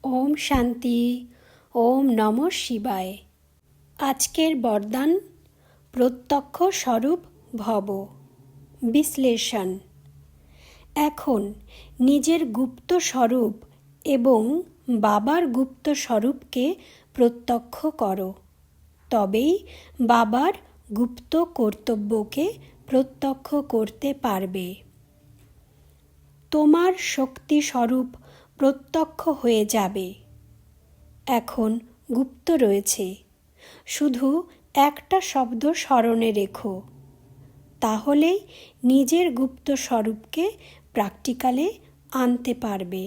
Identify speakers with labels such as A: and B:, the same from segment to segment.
A: ওম শান্তি। ওম নমঃ শিবায়। আজকের বরদান প্রত্যক্ষ স্বরূপ ভব। বিশ্লেষণ। এখন নিজের গুপ্ত স্বরূপ এবং বাবার গুপ্ত স্বরূপকে প্রত্যক্ষ করো, তবেই বাবার গুপ্ত কর্তব্যকে প্রত্যক্ষ করতে পারবে। তোমার শক্তি স্বরূপ প্রত্যক্ষ হয়ে যাবে। এখন গুপ্ত রয়েছে, শুধু একটা শব্দ স্মরণে রেখো, তাহলেই নিজের গুপ্ত স্বরূপকে প্র্যাকটিক্যালে আনতে পারবে।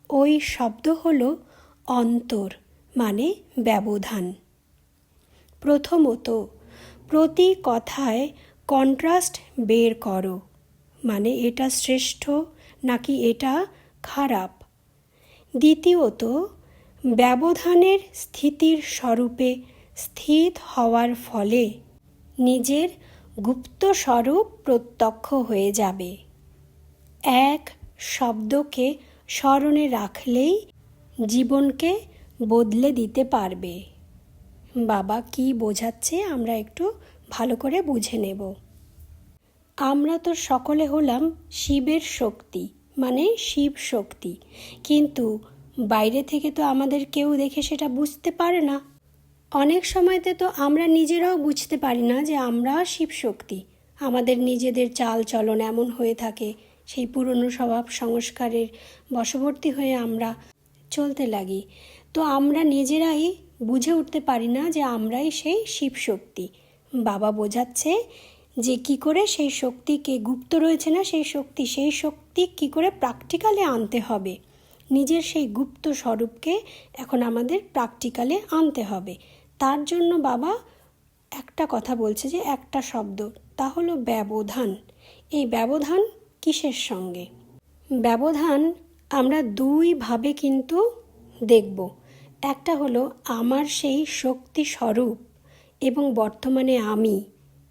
A: ওই শব্দ হলো অন্তর, মানে ব্যবধান। প্রথমত, প্রতি কথায় কন্ট্রাস্ট বের করো, মানে এটা শ্রেষ্ঠ নাকি এটা খারাপ। দ্বিতীয়ত, ব্যবধানের স্থিতির স্বরূপে স্থিত হওয়ার ফলে নিজের গুপ্ত স্বরূপ প্রত্যক্ষ হয়ে যাবে। এক শব্দকে স্মরণে রাখলেই জীবনকে বদলে দিতে পারবে। বাবা কি বোঝাচ্ছে আমরা একটু ভালো করে বুঝে নেব। আমরা তো সকলে হলাম শিবের শক্তি, মানে শিব শক্তি, কিন্তু বাইরে থেকে তো আমাদের কেউ দেখে সেটা বুঝতে পারে না। অনেক সময়তে তো আমরা নিজেরাও বুঝতে পারি না যে আমরা শিব শক্তি। আমাদের নিজেদের চাল চলন এমন হয়ে থাকে, সেই পুরনো স্বভাব সংস্কারের বশবর্তী হয়ে আমরা চলতে লাগি। তো আমরা নিজেরাই বুঝে উঠতে পারি না যে আমরাই সেই শিব শক্তি। বাবা বোঝাচ্ছে যে কি করে সেই শক্তিকে, গুপ্ত রয়েছে না সেই শক্তি কি করে প্র্যাকটিক্যালে আনতে হবে। নিজের সেই গুপ্ত স্বরূপকে এখন আমাদের প্র্যাকটিক্যালে আনতে হবে। তার জন্য বাবা একটা কথা বলছে, যে একটা শব্দ, তা হলো ব্যবধান। এই ব্যবধান কিসের সঙ্গে? ব্যবধান আমরা দুইভাবে কিন্তু দেখব। একটা হলো আমার সেই শক্তি স্বরূপ এবং বর্তমানে আমি,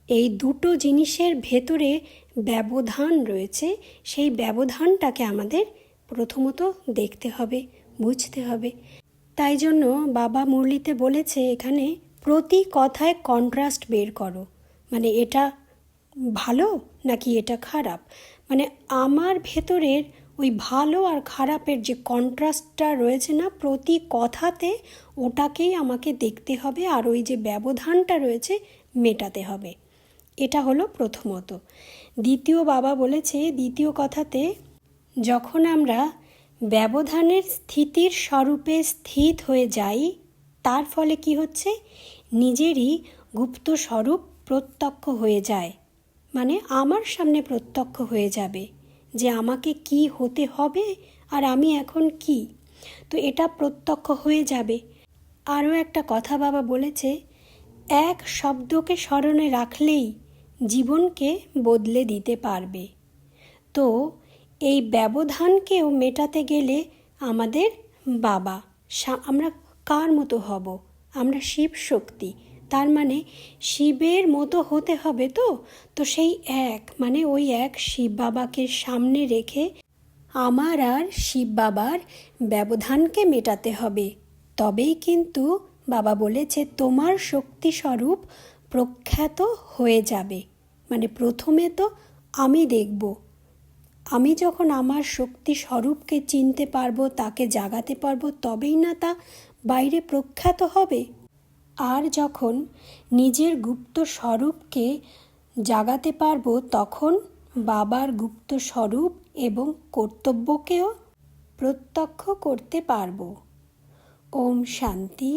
A: এই দুটো জিনিসের ভেতরে ব্যবধান রয়েছে। সেই ব্যবধানটাকে আমাদের প্রথমত দেখতে হবে, বুঝতে হবে। তাই জন্য বাবা মুরলিতে বলেছে এখানে প্রতি কথায় কন্ট্রাস্ট বের করো, মানে এটা ভালো নাকি এটা খারাপ। মানে আমার ভেতরের ওই ভালো আর খারাপের যে কন্ট্রাস্টটা রয়েছে না প্রতি কথাতে, ওটাকেই আমাকে দেখতে হবে, আর ওই যে ব্যবধানটা রয়েছে মেটাতে হবে। এটা হলো প্রথমত। দ্বিতীয়, বাবা বলেছে দ্বিতীয় কথাতে, যখন আমরা ব্যবধানের স্থিতির স্বরূপে স্থিত হয়ে যাই, তার ফলে কি হচ্ছে, নিজেরই গুপ্ত স্বরূপ প্রত্যক্ষ হয়ে যায়। মানে আমার সামনে প্রত্যক্ষ হয়ে যাবে যে আমাকে কি হতে হবে আর আমি এখন কি। তো এটা প্রত্যক্ষ হয়ে যাবে। আরও একটা কথা বাবা বলেছে, এক শব্দকে স্মরণে রাখলেই জীবনকে বদলে দিতে পারবে। তো এই ব্যবধানকেও মেটাতে গেলে আমাদের বাবা, আমরা কার মতো হব? আমরা শিব শক্তি, তার মানে শিবের মতো হতে হবে। তো সেই এক, মানে ওই এক শিব বাবাকে সামনে রেখে আমার আর শিব বাবার ব্যবধানকে মেটাতে হবে। তবেই কিন্তু বাবা বলেছে তোমার শক্তি স্বরূপ প্রখ্যাত হয়ে যাবে। মানে প্রথমে তো আমি দেখব, আমি যখন আমার শক্তি স্বরূপকে চিনতে পারবো, তাকে জাগাতে পারবো, তবেই না তা বাইরে প্রখ্যাত হবে। আর যখন নিজের গুপ্ত স্বরূপকে জাগাতে পারবো, তখন বাবার গুপ্ত স্বরূপ এবং কর্তব্যকেও প্রত্যক্ষ করতে পারবো। ওম শান্তি।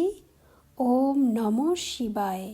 A: ওম নমঃ শিবায়।